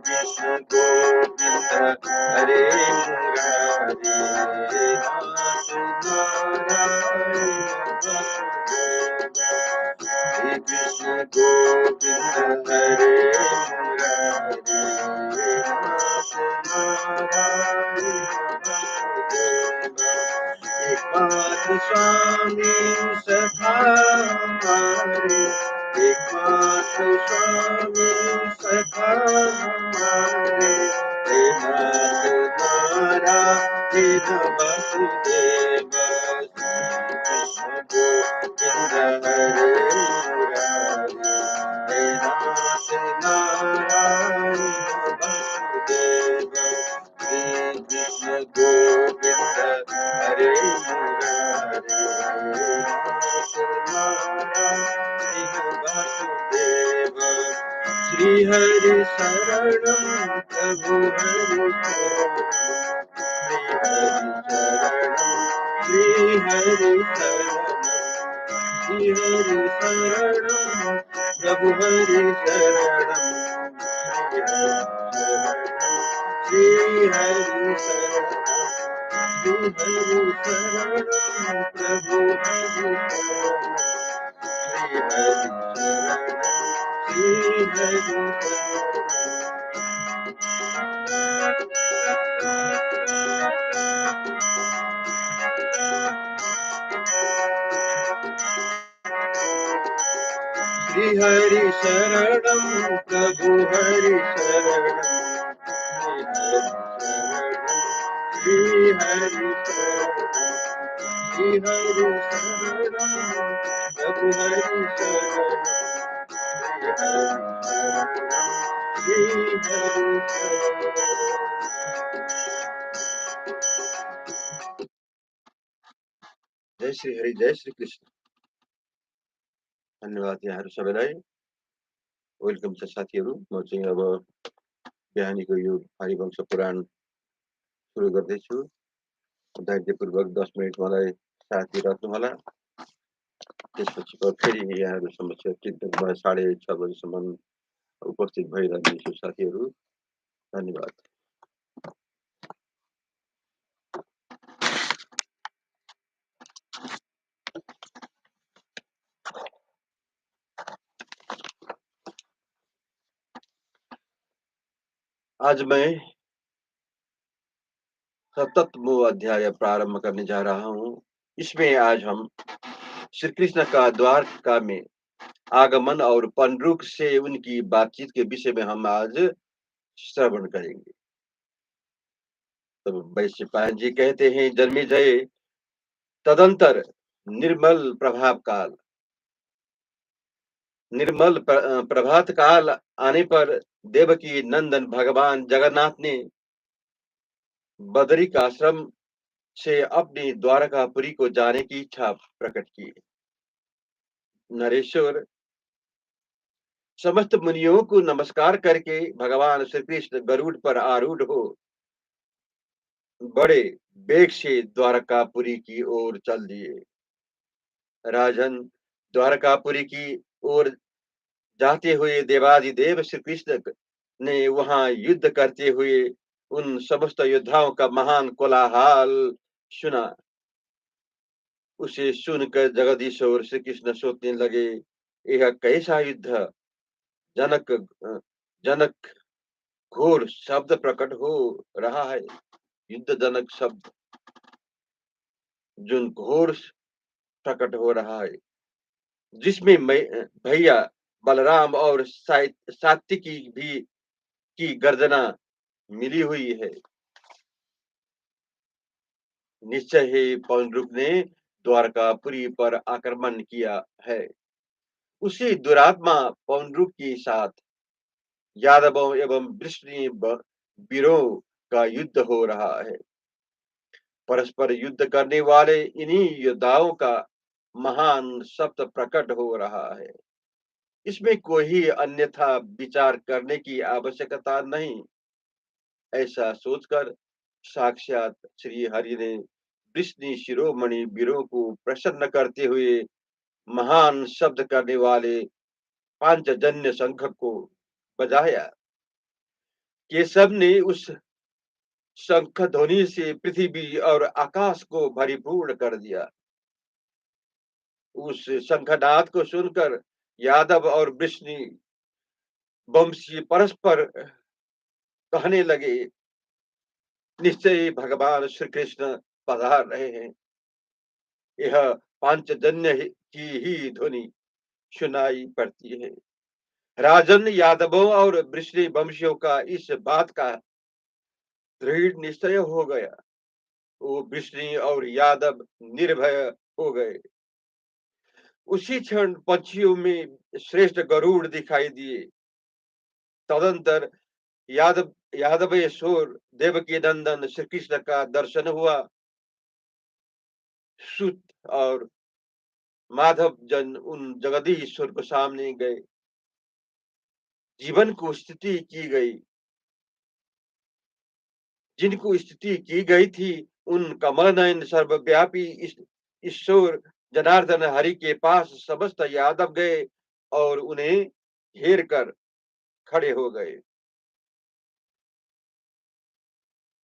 कृष्ण गोविंद हरे मुरारी, हरे कृष्ण गोविंद हरे मुरारी, एकमात्र स्वामी सखा हमारे, एकमात्र स्वामी सखा हमारे, हे नाथ नारायण वसुदेव, कृष्ण गोविंद हरे मुरारी, हे नाथ नारायण वसुदेव, श्री कृष्ण गोविंद हरे मुरारी, वसुदेव, श्री हरि शरणं प्रभु हरि शरणं, श्री हरि शरणं, श्री हरि शरणं प्रभु हरि शरणं, श्री हरि शरणं, श्री हरि शरणं प्रभु हरि शरणं, श्री हरि श्री हरि शरणं प्रभु हरि शरणं, श्री हरि शरणं, श्री हरि शरणं प्रभु हरि शरणं, श्री हरि शरणं। जय श्री हरि, जय श्री कृष्ण। धन्यवाद यहाँहरू सबैलाई। वेलकम छ साथीहरू। म चाहिँ अब बिहानीको यो हरिवंश पुराण सुरु गर्दैछु। धैर्यपूर्वक 10 मिनट मलाई साथ दिइराख्नुहोला। त्यसपछि फेरि यहाँहरू समक्ष चिन्तनमा 6:30 बजेसम्म उपस्थित भइरहनेछु साथीहरू। धन्यवाद। आज मैं 77वां अध्याय प्रारंभ करने जा रहा हूँ। इसमें आज हम श्री कृष्ण का द्वारका में आगमन और पनरुख से उनकी बातचीत के विषय में हम आज श्रवण करेंगे। तो वैश्य पायन जी कहते हैं, जन्मेजय तदंतर निर्मल प्रभात काल आने पर देवकी नंदन भगवान जगन्नाथ ने बदरिक आश्रम से अपनी द्वारकापुरी को जाने की इच्छा प्रकट की। नरेश्वर समस्त मुनियों को नमस्कार करके भगवान श्री कृष्ण गरुड़ पर आरूढ़ हो बड़े वेग से द्वारकापुरी की ओर चल दिए। राजन, द्वारकापुरी की ओर जाते हुए देवादिदेव श्री कृष्ण ने वहां युद्ध करते हुए उन समस्त योद्धाओं का महान कोलाहल सुना। उसे सुनकर जगदीश्वर श्री कृष्ण सोचने लगे, यह कैसा युद्ध। जनक जनक घोर शब्द प्रकट हो रहा है। युद्ध जनक शब्द जो घोर प्रकट हो रहा है, जिसमें भैया बलराम और सात्विकी भी की गर्जना मिली हुई है। निश्चय ही पौंड्रुक ने द्वारकापुरी पर आक्रमण किया है। उसी दुरात्मा पौंड्रुक के साथ यादवों एवं वृष्णि वीरों का युद्ध हो रहा है। परस्पर युद्ध करने वाले इन्हीं योद्धाओं का महान शब्द प्रकट हो रहा है। इसमें कोई अन्यथा विचार करने की आवश्यकता नहीं। ऐसा सोचकर साक्षात श्री हरि ने वृष्णि शिरोमणि वीरों को प्रसन्न करते हुए महान शब्द करने वाले पांचजन्य शंख को बजाया। केशव ने उस शंख ध्वनि से पृथ्वी और आकाश को भरीपूर्ण कर दिया। उस शंखनाद को सुनकर यादव और वृष्णि वंशी परस्पर कहने लगे, निश्चय ही भगवान श्री कृष्ण पधार रहे हैं। यह पांचजन्य की ही ध्वनि सुनाई पड़ती है। राजन यादवों और वृष्णि वंशियों का इस बात का दृढ़ निश्चय हो गया। वो वृष्णि और यादव निर्भय हो गए। उसी क्षण पक्षियों में श्रेष्ठ गरुड़ दिखाई दिए। तदंतर यादव यादवेश्वर देवकी नंदन श्री कृष्ण का दर्शन हुआ। सुत और माधव जन उन जगदीश्वर को सामने गए। जीवन को स्तुति की गई। जिनको स्तुति की गई थी, उन कमल नयन सर्वव्यापी ईश्वर जनार्दन हरि के पास समस्त यादव गए और उन्हें घेर कर खड़े हो गए।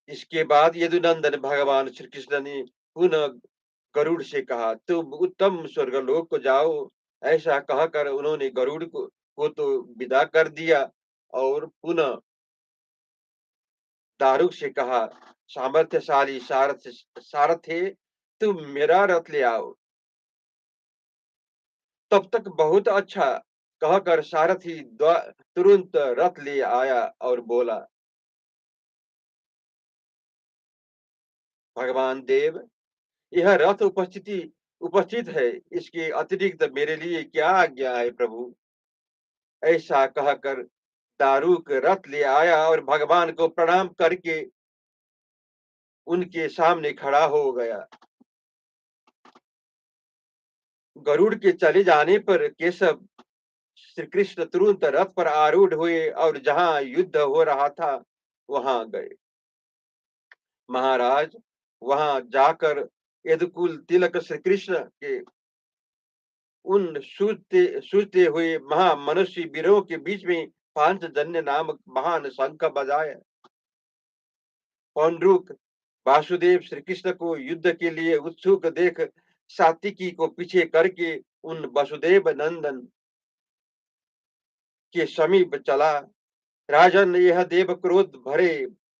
इसके बाद यदुनंदन भगवान श्री कृष्ण ने पुनः गरुड़ से कहा, तुम उत्तम स्वर्गलोक को जाओ। ऐसा कहकर उन्होंने गरुड़ को तो विदा कर दिया और पुनः दारुक से कहा, सामर्थ्यशाली सारथे, तुम मेरा रथ ले आओ। तब तक बहुत अच्छा कहकर सारथी तुरंत रथ ले आया और बोला, भगवान देव, यह रथ उपस्थित है। इसके अतिरिक्त मेरे लिए क्या आज्ञा है प्रभु। ऐसा कहकर दारुक रथ ले आया और भगवान को प्रणाम करके उनके सामने खड़ा हो गया। गरुड़ के चले जाने पर केशव श्री कृष्ण तुरंत रथ पर आरूढ़ हुए और जहां युद्ध हो रहा था वहां गए। महाराज, वहां जाकर यदुकुल तिलक श्री कृष्ण के उन सूझते हुए महामनुष्य वीरों के बीच में पांचजन्य नामक महान शंख बजाए। पौंड्रुक वासुदेव श्री कृष्ण को युद्ध के लिए उत्सुक देख सात्विकी को पीछे करके उन वसुदेव नंदन के समीप चला। राजन, यह देव क्रोध भरे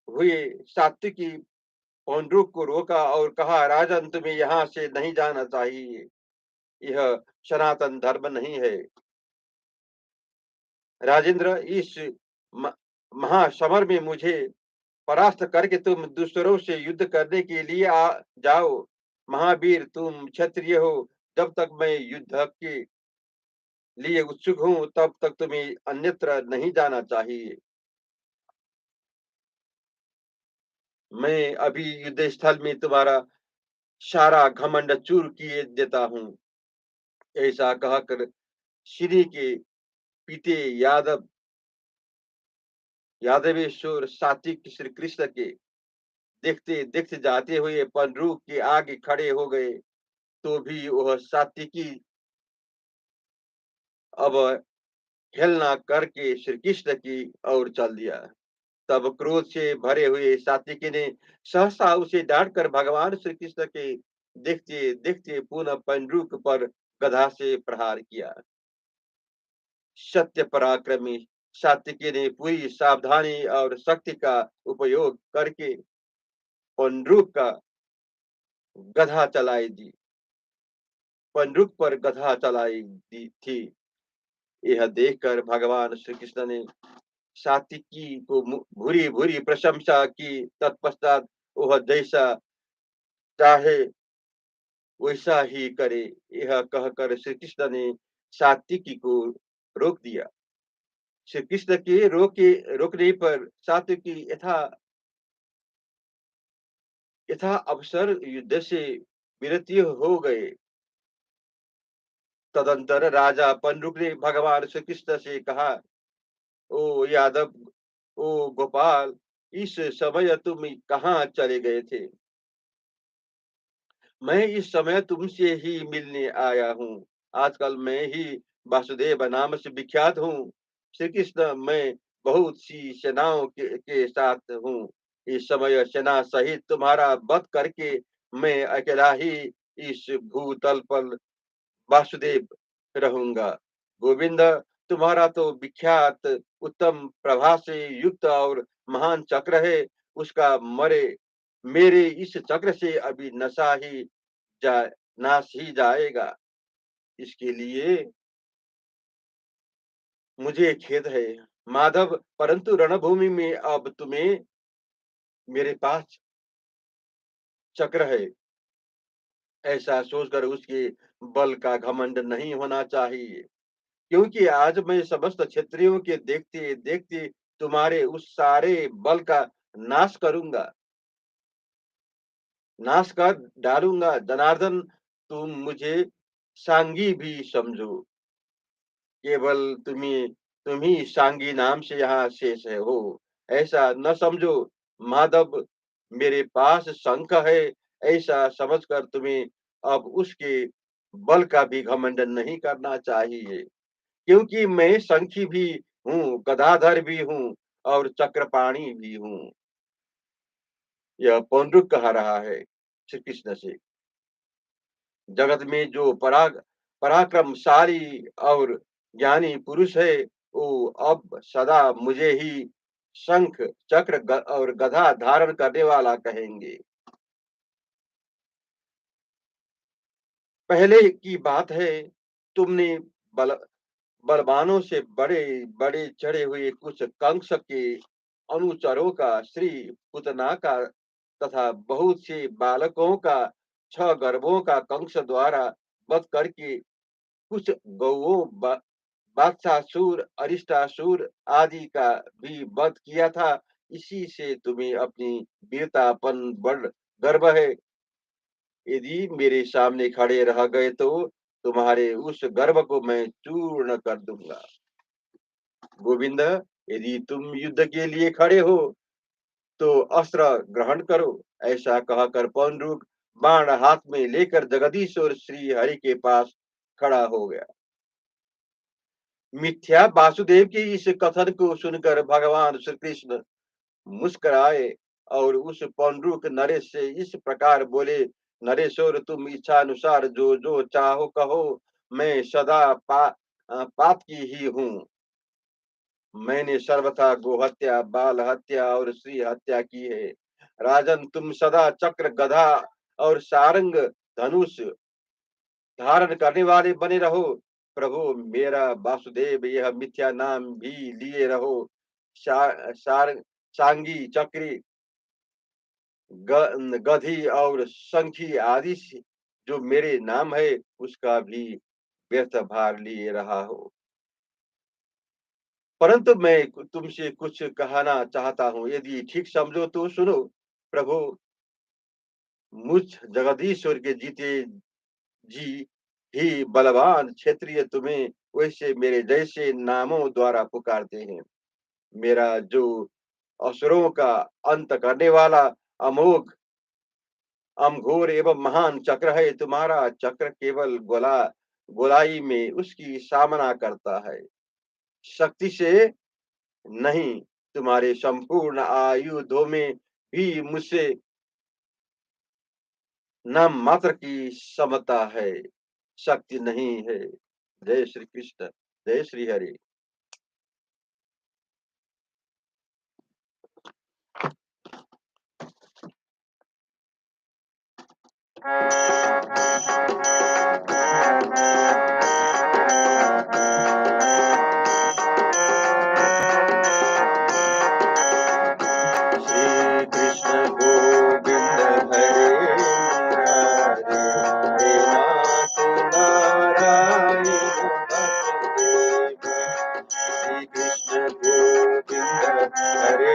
हुए सात्विकी पौंड्रुक को रोका और कहा, राजन, तुम्हें यहाँ से नहीं जाना चाहिए। यह सनातन धर्म नहीं है। राजेंद्र, इस महासमर में मुझे परास्त करके तुम दूसरों से युद्ध करने के लिए आ जाओ। महावीर, तुम क्षत्रिय हो। जब तक मैं युद्ध के लिए उत्सुक हूँ तब तक तुम्हें अन्यत्र नहीं जाना चाहिए। मैं अभी युद्ध स्थल में तुम्हारा सारा घमंड चूर किए देता हूँ। ऐसा कहकर श्री के पीते यादवेश्वर सात्विक श्री कृष्ण के देखते देखते जाते हुए पंडरूक के आगे खड़े हो गए। तो भी वह सात्विकी अब हेलना करके श्री कृष्ण की ओर चल दिया। तब क्रोध से भरे हुए सात्विकी ने सहसा उसे डांट कर भगवान श्री कृष्ण के देखते देखते पुनः पंडरूक पर गधा से प्रहार किया। सत्य पराक्रमी सात्विकी ने पूरी सावधानी और शक्ति का उपयोग करके पंडरूक का गधा चलाई दी पंडरूक पर गधा चलाई दी थी। यह देखकर भगवान श्री कृष्ण ने सात्विकी को भूरी भूरी प्रशंसा की। तत्पश्चात वह जैसा चाहे वैसा ही करे, यह कहकर श्री कृष्ण ने सात्विकी को रोक दिया। श्री कृष्ण के रोकने पर सात्विकी यथा अवसर युद्ध से विरति हो गए। तदंतर राजा पंडुक ने भगवान श्री कृष्ण से कहा, ओ यादव, ओ गोपाल, इस समय तुम कहाँ चले गए थे। मैं इस समय तुमसे ही मिलने आया हूँ। आजकल मैं ही वासुदेव नाम से विख्यात हूँ। श्री कृष्ण, मैं बहुत सी सेनाओं के साथ हूँ। इस समय सेना सहित तुम्हारा वध करके मैं अकेला ही इस भूतल पर वासुदेव रहूँगा। गोविंद, तुम्हारा तो विख्यात उत्तम प्रभा से युक्त और महान चक्र है। उसका मरे मेरे इस चक्र से अभी जा नाश ही जाएगा। इसके लिए मुझे खेद है माधव, परंतु रणभूमि में अब तुम्हें मेरे पास चक्र है, ऐसा सोचकर उसके बल का घमंड नहीं होना चाहिए। क्योंकि आज मैं समस्त क्षत्रियों के देखते देखते तुम्हारे उस सारे बल का नाश करूंगा, नाश कर डालूंगा। जनार्दन, तुम मुझे सांगी भी समझो, केवल तुम ही सांगी नाम से यहाँ शेष है हो, ऐसा न समझो। माधव, मेरे पास शंख है, ऐसा समझकर तुम्हें अब उसके बल का भी घमंड नहीं करना चाहिए। क्योंकि मैं शंखी भी हूँ, गदाधर भी हूँ और चक्रपाणी भी हूँ। यह पौंड्रुक कह रहा है श्री कृष्ण से। जगत में जो पराक्रमशाली और ज्ञानी पुरुष है, वो अब सदा मुझे ही शंख, चक्र और गदा धारण करने वाला कहेंगे। पहले की बात है, तुमने बल बलवानों से बड़े बड़े चढ़े हुए कुछ कंस के अनुचरों का, श्री पुतना का तथा बहुत से बालकों का, 6 गर्भों का कंस द्वारा वध करके कुछ गौओं, बादशाहसुर, अरिष्टासुर आदि का भी वध किया था। इसी से तुम्हें अपनी वीरतापन बड़ गर्व है। यदि मेरे सामने खड़े रह गए तो तुम्हारे उस गर्व को मैं चूर्ण कर दूंगा। गोविंद, यदि तुम युद्ध के लिए खड़े हो तो अस्त्र ग्रहण करो। ऐसा कहकर पौंड्रुक बाण हाथ में लेकर जगदीश और श्री हरि के पास खड़ा हो गया। मिथ्या वासुदेव के इस कथन को सुनकर भगवान श्री कृष्ण मुस्कुराए और उस पौंड्रुक नरेश से इस प्रकार बोले, नरेश्वर, तुम इच्छा अनुसार जो जो चाहो कहो, मैं सदा पाप की ही हूँ। मैंने सर्वथा गोहत्या, बाल हत्या और स्त्री हत्या की है। राजन, तुम सदा चक्र, गधा और सारंग, धनुष धारण करने वाले बने रहो। प्रभु मेरा वासुदेव, यह मिथ्या नाम भी लिए रहो। सार सांगी, चक्री, गधी और शंखी आदि जो मेरे नाम है, उसका भी व्यर्थ भार लिए रहा हो। परंतु मैं तुमसे कुछ कहना चाहता हूँ, यदि ठीक समझो तो सुनो। प्रभु, मुझ जगदीश्वर के जीते जी ही बलवान क्षत्रिय तुम्हें वैसे मेरे जैसे नामों द्वारा पुकारते हैं। मेरा जो असुरों का अंत करने वाला अमोघ, अमघोर एवं महान चक्र है, तुम्हारा चक्र केवल गोलाई में उसकी सामना करता है, शक्ति से नहीं। तुम्हारे संपूर्ण आयुधों में भी मुझसे नाम मात्र की समता है, शक्ति नहीं है। जय श्री कृष्ण, जय श्री हरि। श्री कृष्ण गोविंद हरे मुरारे, हे नाथ नारायण वासुदेव। श्री कृष्ण गोविंद हरे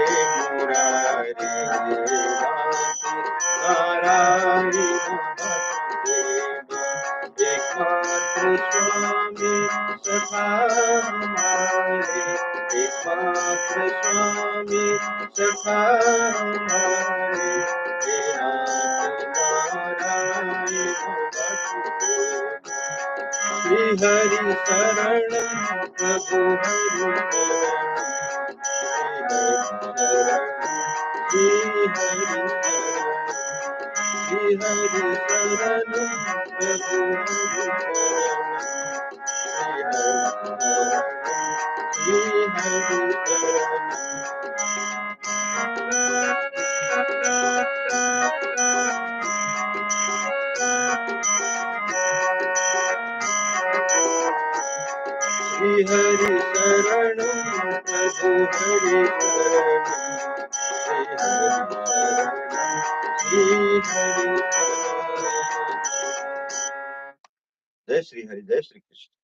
मुरारे, हे नाथ नारायण वासुदेव। एकमात्र स्वामी सखा हमारे, एकमात्र स्वामी सखा हमारे, हे नाथ नारायण वासुदेव। श्री हरि शरणं प्रभु हरि शरणं श्री हरि शरणं प्रभु हरि श्री हरि श्री हरि शरणं प्रभु हरि शरणं श्री हरि शरणं। जय श्री हरि, जय श्री कृष्ण।